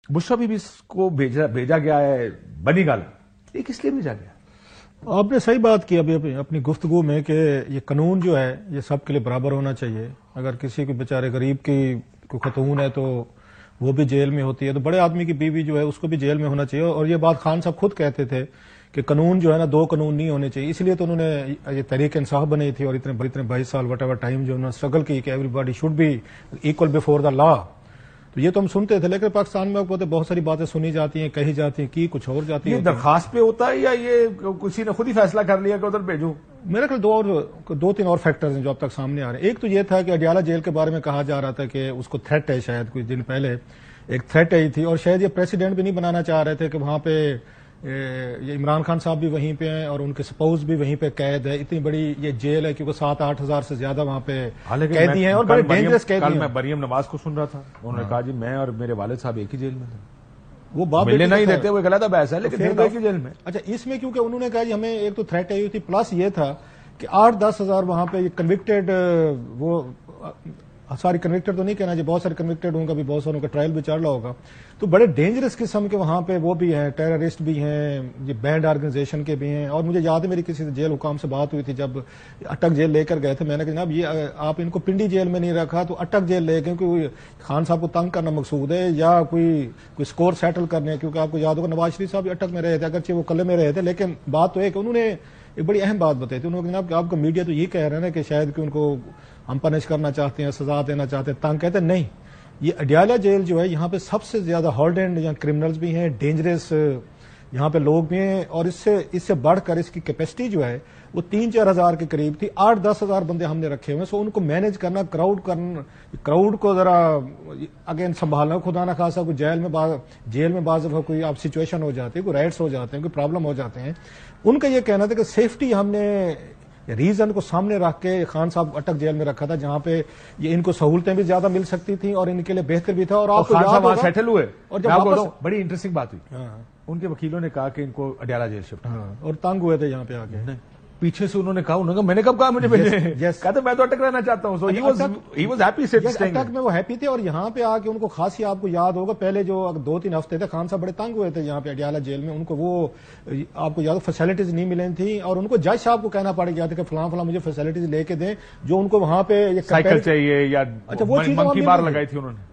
مشرف بھی اس کو بھیجا گیا ہے بنی گالا، یہ کس لیے بھیجا گیا؟ آپ نے صحیح بات کی ابھی اپنی گفتگو میں کہ یہ قانون جو ہے یہ سب کے لیے برابر ہونا چاہیے. اگر کسی کو بیچارے غریب کی کوئی خاتون ہے تو وہ بھی جیل میں ہوتی ہے، تو بڑے آدمی کی بیوی جو ہے اس کو بھی جیل میں ہونا چاہیے. اور یہ بات خان صاحب خود کہتے تھے کہ قانون جو ہے نا دو قانون نہیں ہونے چاہیے. اس لیے تو انہوں نے یہ تحریک انصاف بنائی تھی اور اتنے 22 سال وٹ ایور ٹائم جو انہوں نے اسٹرگل کی کہ everybody should be equal before the law. تو یہ تو ہم سنتے تھے، لیکن پاکستان میں بہت ساری باتیں سنی جاتی ہیں، کہی جاتی ہیں، کی کچھ اور جاتی ہیں. یہ درخواست پہ ہوتا ہے یا یہ کسی نے خود ہی فیصلہ کر لیا کہ ادھر بھیجوں؟ میرے خیال دو تین اور فیکٹرز ہیں جو اب تک سامنے آ رہے ہیں. ایک تو یہ تھا کہ اڈیالہ جیل کے بارے میں کہا جا رہا تھا کہ اس کو تھریٹ ہے، شاید کچھ دن پہلے ایک تھریٹ آئی تھی، اور شاید یہ پریسیڈنٹ بھی نہیں بنانا چاہ رہے تھے کہ وہاں پہ یہ عمران خان صاحب بھی وہیں پہ ہیں اور ان کے سپوز بھی وہیں پہ قید ہے. اتنی بڑی یہ جیل ہے کیونکہ 7-8 ہزار سے زیادہ وہاں پہ قیدی ہیں اور بڑے ڈینجرس قیدی ہیں. کل میں مریم نواز کو سن رہا تھا، انہوں نے کہا جی میں اور میرے والد صاحب ایک ہی جیل میں تھے. وہ باپ ملنے نہیں دیتے، وہ غلط بحث ہے، لیکن ایک ہی جیل میں. اچھا اس میں کیونکہ انہوں نے کہا جی ہمیں ایک تو تھریٹ آئی ہوئی تھی، پلس یہ تھا کہ 8-10 ہزار وہاں پہ کنوکٹڈ، وہ ساری کنوکٹڈ تو نہیں کہنا جی، بہت سارے کنوکٹڈ ہوں گا بھی، بہت ساروں کا ٹرائل بھی چل رہا ہوگا، تو بڑے ڈینجرس قسم کے وہاں پہ وہ بھی ہیں، ٹیررسٹ بھی ہیں، یہ بینڈ آرگنائزیشن کے بھی ہیں. اور مجھے یاد ہے میری کسی جیل حکام سے بات ہوئی تھی جب اٹک جیل لے کر گئے تھے، میں نے کہا جناب یہ آپ ان کو پنڈی جیل میں نہیں رکھا تو اٹک جیل لے گئے، کیونکہ خان صاحب کو تنگ کرنا مقصود ہے یا کوئی سکور سیٹل کرنے. کیونکہ آپ کو یاد ہوگا نواز شریف صاحب اٹک میں رہے تھے، اگرچہ وہ قلعے میں رہے تھے، لیکن بات تو ہے کہ انہوں نے ایک بڑی اہم بات بتائی تھی. انہوں نے جناب کہ آپ کو میڈیا تو یہ کہہ رہے ہیں کہ شاید کہ ان کو ہم پنش کرنا چاہتے ہیں، سزا دینا چاہتے ہیں، تنگ کہتے ہیں. نہیں، یہ اڈیالہ جیل جو ہے یہاں پہ سب سے زیادہ ہارڈینڈ یہاں کرمنلز بھی ہیں، ڈینجرس یہاں پہ لوگ بھی ہیں، اور اس سے بڑھ کر اس کی کیپیسٹی جو ہے وہ 3-4 ہزار کے قریب تھی. 8-10 ہزار بندے ہم نے رکھے ہوئے، سو ان کو مینج کرنا، کراؤڈ کو ذرا اگین سنبھالنا. خدا نہ خاصا کوئی جیل میں بعض دفعہ کوئی آپ سچویشن ہو جاتی ہے، کوئی رائٹس ہو جاتے ہیں، کوئی پرابلم ہو جاتے ہیں. ان کا یہ کہنا تھا کہ سیفٹی ہم نے ریزن کو سامنے رکھ کے خان صاحب اٹک جیل میں رکھا تھا، جہاں پہ یہ ان کو سہولتیں بھی زیادہ مل سکتی تھیں اور ان کے لیے بہتر بھی تھا. اور آپ خان صاحب وہاں سیٹل ہوئے، اور جب بڑی انٹرسٹنگ بات ہوئی، ان کے وکیلوں نے کہا کہ ان کو اڈیالہ جیل شفٹ، اور تنگ ہوئے تھے یہاں پہ آ کے. پیچھے سے انہوں نے کہا میں نے کب کہا مجھے کہتے میں تو اٹک رہنا چاہتا ہوں. اٹک میں وہ ہیپی تھے. اور یہاں پہ آ کے ان کو خاصی، آپ کو یاد ہوگا پہلے جو 2-3 ہفتے تھے خان صاحب بڑے تنگ ہوئے تھے یہاں پہ اڈیالہ جیل میں. ان کو وہ آپ کو یاد ہو فیسلٹیز نہیں ملیں تھیں، اور ان کو جج صاحب کو کہنا پڑ گیا تھا کہ فلاں مجھے فیسلٹیز لے کے دیں جو ان کو وہاں پہ سائیکل چاہیے یا وہ چیز بار لگائی تھی انہوں نے.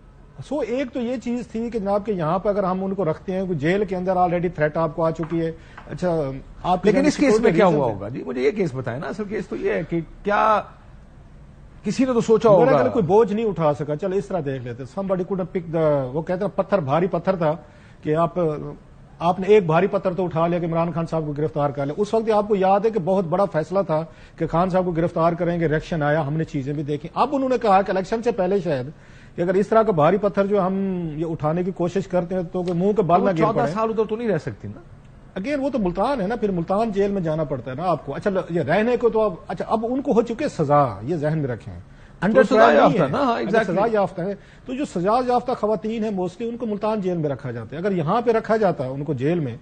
سو ایک تو یہ چیز تھی کہ جناب کہ یہاں پہ اگر ہم ان کو رکھتے ہیں، جیل کے اندر آلریڈی تھریٹ آپ کو آ چکی ہے. اچھا آپ لیکن اس کیس میں کیا ہوا ہوگا جی؟ مجھے یہ کیس بتائیں نا. اصل کیس تو یہ ہے کہ کیا کسی نے تو سوچا ہوگا، کوئی بوجھ نہیں اٹھا سکا. چل اس طرح دیکھ لیتے، somebody could have picked وہ کہتے ہیں پتھر، بھاری پتھر تھا کہ آپ نے ایک بھاری پتھر تو اٹھا لیا کہ عمران خان صاحب کو گرفتار کر لیا. اس وقت آپ کو یاد ہے کہ بہت بڑا فیصلہ تھا کہ خان صاحب کو گرفتار کریں گے، ریئیکشن آیا، ہم نے چیزیں بھی دیکھی. اب انہوں نے کہا کہ الیکشن سے پہلے شاید کہ اگر اس طرح کا بھاری پتھر جو ہم یہ اٹھانے کی کوشش کرتے ہیں تو منہ کے بال نہ گر پڑے. 14 سال ادھر تو نہیں رہ سکتی نا. اگین وہ تو ملتان ہے نا، پھر ملتان جیل میں جانا پڑتا ہے نا آپ کو. اچھا یہ رہنے کو تو اچھا اب ان کو ہو چکے سزا، یہ ذہن میں رکھیں، سزا یافتہ ہے. تو جو سزا یافتہ خواتین ہیں موسٹلی ان کو ملتان جیل میں رکھا جاتا ہے. اگر یہاں پہ رکھا جاتا ہے ان کو جیل میں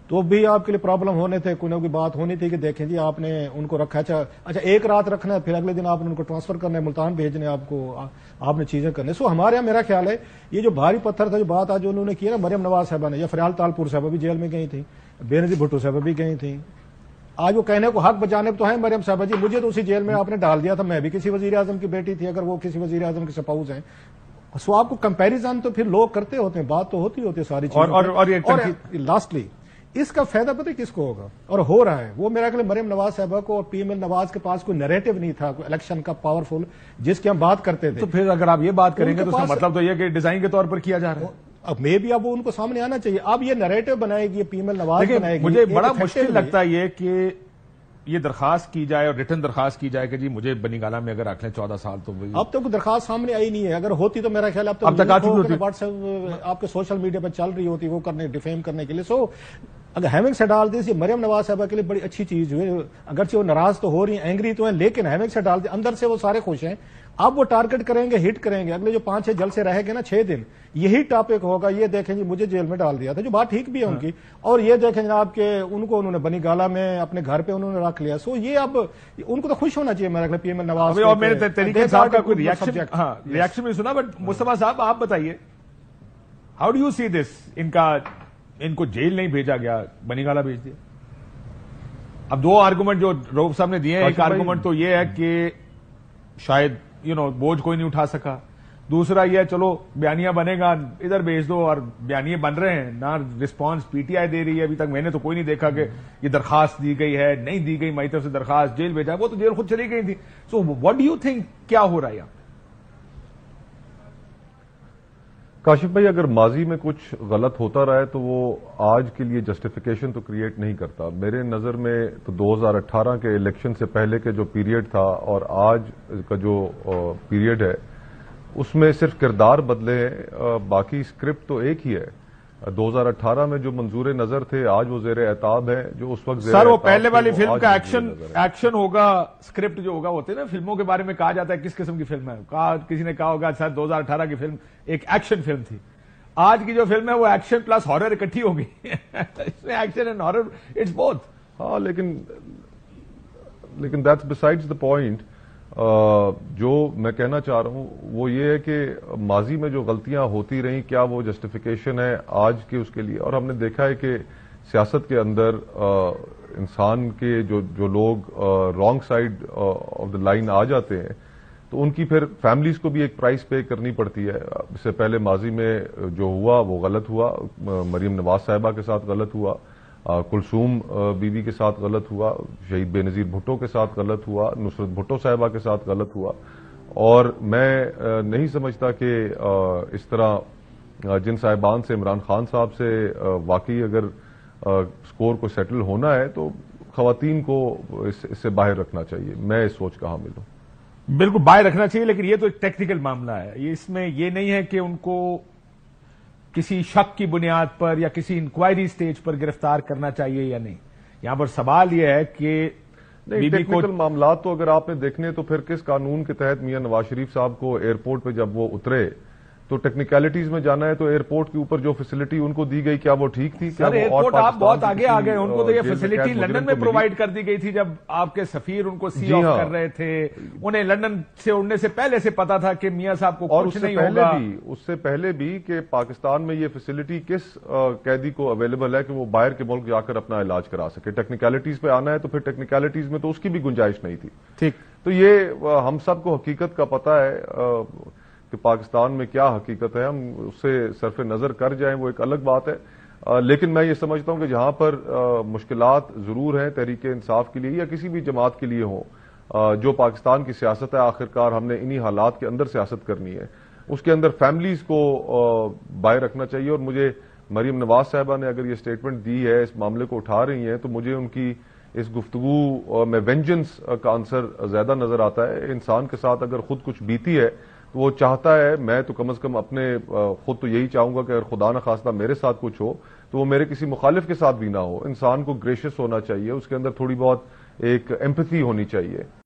تو بھی آپ کے لیے پرابلم ہونے تھے، کوئی نہ کوئی بات ہونی تھی کہ دیکھیں جی آپ نے ان کو رکھا. اچھا ایک رات رکھنا ہے، پھر اگلے دن آپ نے ان کو ٹرانسفر کرنا ہے، ملتان بھیجنے آپ نے چیزیں کرنے. سو ہمارے یہاں میرا خیال ہے یہ جو بھاری پتھر تھا، جو بات آج انہوں نے کی نا مریم نواز صاحبہ نے، یا فریال تالپور صاحبہ بھی جیل میں گئی تھیں، بے نظیر بھٹو صاحبہ بھی گئی تھیں. آج وہ کہنے کو حق بجانب تو ہے مریم صاحبہ جی، مجھے تو اسی جیل میں آپ نے ڈال دیا تھا، میں بھی کسی وزیر اعظم کی بیٹی تھی، اگر وہ کسی وزیر اعظم کے سپاؤز ہیں. سو آپ کو کمپیریزن تو پھر لوگ کرتے ہوتے ہیں، بات تو ہوتی ہوتی ہے ساری چیزیں. اور لاسٹلی اس کا فائدہ پتہ کس کو ہوگا اور ہو رہا ہے؟ وہ میرا خیال مریم نواز صاحبہ کو اور پی ایم ایل نواز کے پاس کوئی نیریٹو نہیں تھا کوئی الیکشن کا پاورفل جس کی ہم بات کرتے تھے. تو پھر اگر آپ یہ بات کریں گے تو اس کا مطلب تو یہ کہ ڈیزائن کے طور پر کیا جا رہا ہے. اب میں بھی اب وہ ان کو سامنے آنا چاہیے. اب یہ نیریٹو بنائے گی، پی ایم ایل نواز بنائے گی. مجھے بڑا مشکل لگتا ہے یہ کہ یہ درخواست کی جائے اور ریٹن درخواست کی جائے کہ جی مجھے بنی گالا میں اگر رکھ لیں 14 سال تو اب تک درخواست سامنے آئی نہیں ہے. اگر ہوتی تو میرا خیال اب تک واٹس ایپ آپ کے سوشل میڈیا پہ چل رہی ہوتی وہ کرنے ڈیفیم کرنے کے لیے. سو اگر ہیونگ سے ڈال دی، یہ مریم نواز صاحبہ کے لیے بڑی اچھی چیز ہوئی. اگرچہ وہ ناراض تو ہو رہی ہیں، اینگری تو ہیں، لیکن ہیونگ سے ڈال دی، اندر سے وہ سارے خوش ہیں. اب وہ ٹارگٹ کریں گے، ہٹ کریں گے. اگلے جو 5-6 جلسے رہے گے نا 6 دن، یہی ٹاپک ہوگا. یہ دیکھیں جی مجھے جیل میں ڈال دیا تھا، جو بات ٹھیک بھی ہے ان کی. اور یہ دیکھیں جناب کہ ان کو انہوں نے بنی گالا میں اپنے گھر پہ انہوں نے رکھ لیا. سو یہ اب ان کو تو خوش ہونا چاہیے میرا خیال پی ایم ایل نواز. اور میرے طریقے صاحب کا کوئی ریئیکشن بھی سنا، بٹ مصطفیٰ صاحب آپ بتائیے ہاؤ ڈو یو سی دس؟ ان کو جیل نہیں بھیجا گیا، بنی گالا بھیج دیا. اب دو آرگومنٹ جو روف صاحب نے دیے ہیں، ایک آرگومنٹ تو یہ ہے کہ شاید بوجھ کوئی نہیں اٹھا سکا. دوسرا یہ چلو بیانیہ بنے گا ادھر بھیج دو، اور بیانیے بن رہے ہیں، نہ رسپانس پی ٹی آئی دے رہی ہے. ابھی تک میں نے تو کوئی نہیں دیکھا کہ یہ درخواست دی گئی ہے، نہیں دی گئی ہماری طرف سے درخواست، جیل بھیجا، وہ تو جیل خود چلی گئی تھی. So what do you think کیا ہو رہا ہے یہاں؟ کاشف بھائی، اگر ماضی میں کچھ غلط ہوتا رہا ہے تو وہ آج کے لیے جسٹیفیکیشن تو کریٹ نہیں کرتا. میرے نظر میں تو 2018 کے الیکشن سے پہلے کے جو پیریڈ تھا اور آج کا جو پیریڈ ہے اس میں صرف کردار بدلے ہیں، باقی اسکرپٹ تو ایک ہی ہے. 2018 میں جو منظور نظر تھے آج وہ زیر اعتاب ہیں، جو اس وقت سر وہ پہلے والی فلم کا ایکشن ہوگا، اسکرپٹ جو ہوگا ہوتے ہیں نا فلموں کے بارے میں کہا جاتا ہے کس قسم کی فلم ہے، کسی نے کہا ہوگا سر 2018 کی فلم ایک ایکشن فلم تھی. آج کی جو فلم ہے وہ ایکشن پلس ہارر اکٹھی ہو گئی. اس میں action and horror it's both. ہاں، لیکن دیٹس بسائڈز دا پوائنٹ. جو میں کہنا چاہ رہا ہوں وہ یہ ہے کہ ماضی میں جو غلطیاں ہوتی رہیں کیا وہ جسٹیفیکیشن ہے آج کے اس کے لیے؟ اور ہم نے دیکھا ہے کہ سیاست کے اندر انسان کے جو لوگ wrong side of the line آ جاتے ہیں تو ان کی پھر فیملیز کو بھی ایک پرائز پے کرنی پڑتی ہے. اس سے پہلے ماضی میں جو ہوا وہ غلط ہوا. مریم نواز صاحبہ کے ساتھ غلط ہوا، کلثوم بی بی کے ساتھ غلط ہوا، شہید بے نظیر بھٹو کے ساتھ غلط ہوا، نصرت بھٹو صاحبہ کے ساتھ غلط ہوا. اور میں نہیں سمجھتا کہ اس طرح جن صاحبان سے، عمران خان صاحب سے واقعی اگر سکور کو سیٹل ہونا ہے تو خواتین کو اس سے باہر رکھنا چاہیے. میں اس سوچ کا حامل ہوں. بالکل باہر رکھنا چاہیے، لیکن یہ تو ایک ٹیکنیکل معاملہ ہے. اس میں یہ نہیں ہے کہ ان کو کسی شک کی بنیاد پر یا کسی انکوائری سٹیج پر گرفتار کرنا چاہیے یا نہیں. یہاں پر سوال یہ ہے کہ ٹیکنیکل معاملات تو اگر آپ نے دیکھنے تو پھر کس قانون کے تحت میاں نواز شریف صاحب کو ایئرپورٹ پہ جب وہ اترے تو ٹیکنیکلٹیز میں جانا ہے تو ایئرپورٹ کے اوپر جو فیسلٹی ان کو دی گئی کیا وہ ٹھیک تھی؟ سر ایئرپورٹ آپ بہت آگے آ گئے. ان کو تو یہ فیسلٹی لندن میں پرووائڈ کر دی گئی تھی جب آپ کے سفیر ان کو سی آف کر رہے تھے. انہیں لندن سے اڑنے سے پہلے سے پتا تھا کہ میاں صاحب کو کچھ نہیں ہوگا. اس سے پہلے بھی کہ پاکستان میں یہ فیسلٹی کس قیدی کو اویلیبل ہے کہ وہ باہر کے ملک جا کر اپنا علاج کرا سکے. ٹیکنیکلٹیز پہ آنا ہے تو پھر ٹیکنیکلٹیز میں تو اس کی بھی گنجائش نہیں تھی. ٹھیک، تو یہ ہم سب کو حقیقت کا پتا ہے کہ پاکستان میں کیا حقیقت ہے. ہم اس سے صرف نظر کر جائیں وہ ایک الگ بات ہے. لیکن میں یہ سمجھتا ہوں کہ جہاں پر مشکلات ضرور ہیں تحریک انصاف کے لیے یا کسی بھی جماعت کے لیے ہوں، جو پاکستان کی سیاست ہے آخرکار ہم نے انہی حالات کے اندر سیاست کرنی ہے. اس کے اندر فیملیز کو باہر رکھنا چاہیے. اور مجھے مریم نواز صاحبہ نے اگر یہ سٹیٹمنٹ دی ہے، اس معاملے کو اٹھا رہی ہیں، تو مجھے ان کی اس گفتگو میں وینجنس کا عنصر زیادہ نظر آتا ہے. انسان کے ساتھ اگر خود کچھ بیتی ہے تو وہ چاہتا ہے، میں تو کم از کم اپنے خود تو یہی چاہوں گا کہ اگر خدا نخواستہ میرے ساتھ کچھ ہو تو وہ میرے کسی مخالف کے ساتھ بھی نہ ہو. انسان کو گریشیس ہونا چاہیے، اس کے اندر تھوڑی بہت ایک ایمپتھی ہونی چاہیے.